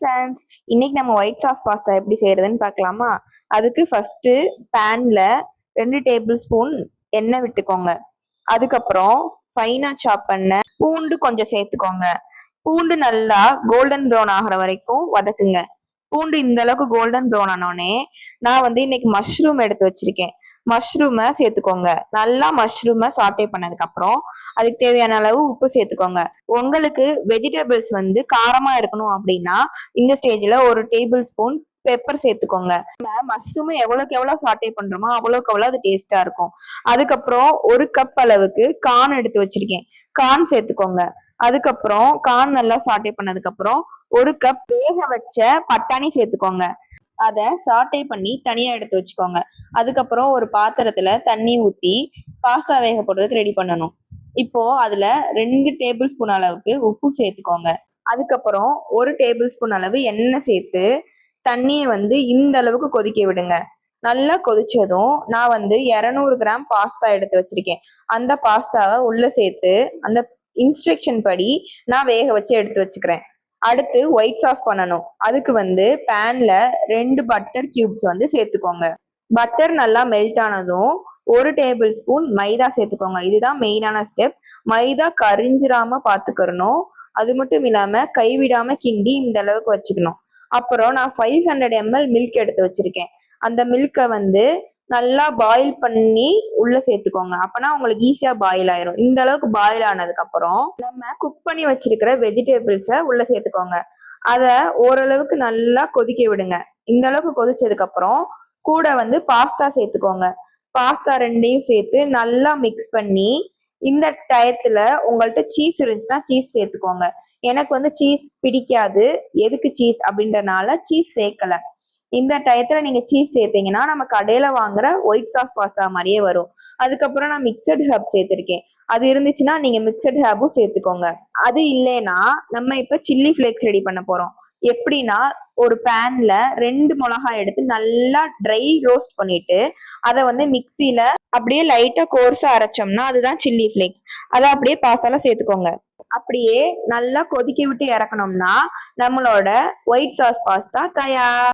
Friends, இன்னைக்கு நம்ம white sauce pasta எப்படி செய்யறதுன்னு பார்க்கலாமா? அதுக்கு ஃபர்ஸ்ட் பேன்ல 2 டேபிள் ஸ்பூன் எண்ணெய் விட்டுக்கோங்க. அதுக்கப்புறம் ஃபைனா சாப் பண்ண பூண்டு கொஞ்சம் சேர்த்துக்கோங்க. பூண்டு நல்லா கோல்டன் ப்ரௌன் ஆகிற வரைக்கும் வதக்குங்க. பூண்டு இந்த அளவுக்கு கோல்டன் ப்ரௌன் ஆனோடனே நான் இன்னைக்கு மஷ்ரூம் எடுத்து வச்சிருக்கேன். மஷ்ரூமை சேர்த்துக்கோங்க. நல்லா மஷ்ரூமை சாட்டே பண்ணதுக்கு அப்புறம் அதுக்கு தேவையான அளவு உப்பு சேர்த்துக்கோங்க. உங்களுக்கு வெஜிடபிள்ஸ் காரமா இருக்கணும் அப்படின்னா இந்த ஸ்டேஜ்ல ஒரு டேபிள் ஸ்பூன் பெப்பர் சேர்த்துக்கோங்க. மஷ்ரூம் எவ்வளவுக்கு எவ்வளவு சாட்டே பண்றோமோ அவ்வளவுக்கு அவ்வளவு அது டேஸ்டா இருக்கும். அதுக்கப்புறம் ஒரு கப் அளவுக்கு கார்ன் எடுத்து வச்சிருக்கேன். கார்ன் சேர்த்துக்கோங்க. அதுக்கப்புறம் கார்ன் நல்லா சாட்டே பண்ணதுக்கு அப்புறம் ஒரு கப் வேக வச்ச பட்டாணி சேர்த்துக்கோங்க. அதை சாட்டே பண்ணி தனியா எடுத்து வச்சுக்கோங்க. அதுக்கப்புறம் ஒரு பாத்திரத்துல தண்ணி ஊத்தி பாஸ்தா வேக போடுறதுக்கு ரெடி பண்ணணும். இப்போ அதுல 2 டேபிள் ஸ்பூன் அளவுக்கு உப்பு சேர்த்துக்கோங்க. அதுக்கப்புறம் ஒரு டேபிள் ஸ்பூன் அளவு எண்ணெய் சேர்த்து தண்ணியை இந்த அளவுக்கு கொதிக்க விடுங்க. நல்லா கொதிச்சதும் நான் 200 கிராம் பாஸ்தா எடுத்து வச்சிருக்கேன். அந்த பாஸ்தாவை உள்ள சேர்த்து அந்த இன்ஸ்ட்ரக்ஷன் படி நான் வேக வச்சு எடுத்து வச்சுக்கிறேன். அடுத்து ஒயிட் சாஸ் பண்ணணும். அதுக்கு பேன்ல 2 பட்டர் கியூப்ஸ் சேர்த்துக்கோங்க. பட்டர் நல்லா மெல்ட் ஆனதும் ஒரு டேபிள் ஸ்பூன் மைதா சேர்த்துக்கோங்க. இதுதான் மெயினான ஸ்டெப். மைதா கரிஞ்சிராம பாத்துக்கணும். அது மட்டும் இல்லாம கைவிடாம கிண்டி இந்த அளவுக்கு வச்சுக்கணும். அப்புறம் நான் 500 ml மில்க் எடுத்து வச்சிருக்கேன். அந்த மில்கை நல்லா பாயில் பண்ணி உள்ள சேர்த்துக்கோங்க. அப்பனா உங்களுக்கு ஈஸியா பாயில் ஆயிரும். இந்த அளவுக்கு பாயில் ஆனதுக்கு அப்புறம் நம்ம குக் பண்ணி வச்சிருக்கிற வெஜிடபிள்ஸை உள்ள சேர்த்துக்கோங்க. அத ஓரளவுக்கு நல்லா கொதிக்க விடுங்க. இந்த அளவுக்கு கொதிச்சதுக்கு அப்புறம் கூட பாஸ்தா சேர்த்துக்கோங்க. பாஸ்தா 2ஐயும் சேர்த்து நல்லா மிக்ஸ் பண்ணி இந்த டயத்துல உங்கள்கிட்ட சீஸ் இருந்துச்சுன்னா சீஸ் சேர்த்துக்கோங்க. எனக்கு சீஸ் பிடிக்காது. எதுக்கு சீஸ் அப்படின்றனால சீஸ் சேர்க்கல. இந்த டயத்துல நீங்க சீஸ் சேர்த்தீங்கன்னா நம்ம கடையில வாங்குற ஒயிட் சாஸ் பாஸ்தா மாதிரியே வரும். அதுக்கப்புறம் நான் மிக்சட் ஹர்ப் சேர்த்திருக்கேன். அது இருந்துச்சுன்னா நீங்க மிக்சட் ஹர்பும் சேர்த்துக்கோங்க. அது இல்லைன்னா நம்ம இப்ப சில்லி ஃபிளேக்ஸ் ரெடி பண்ண போறோம். எப்படின்னா ஒரு பேன்ல 2 மிளகாய் எடுத்து நல்லா ட்ரை ரோஸ்ட் பண்ணிட்டு அதை மிக்சியில அப்படியே லைட்டா கோர்ஸா அரைச்சோம்னா அதுதான் சில்லி ஃபிளேக்ஸ். அதை அப்படியே பாஸ்தால சேர்த்துக்கோங்க. அப்படியே நல்லா கொதிக்க விட்டு இறக்கணும்னா நம்மளோட ஒயிட் சாஸ் பாஸ்தா தயார்.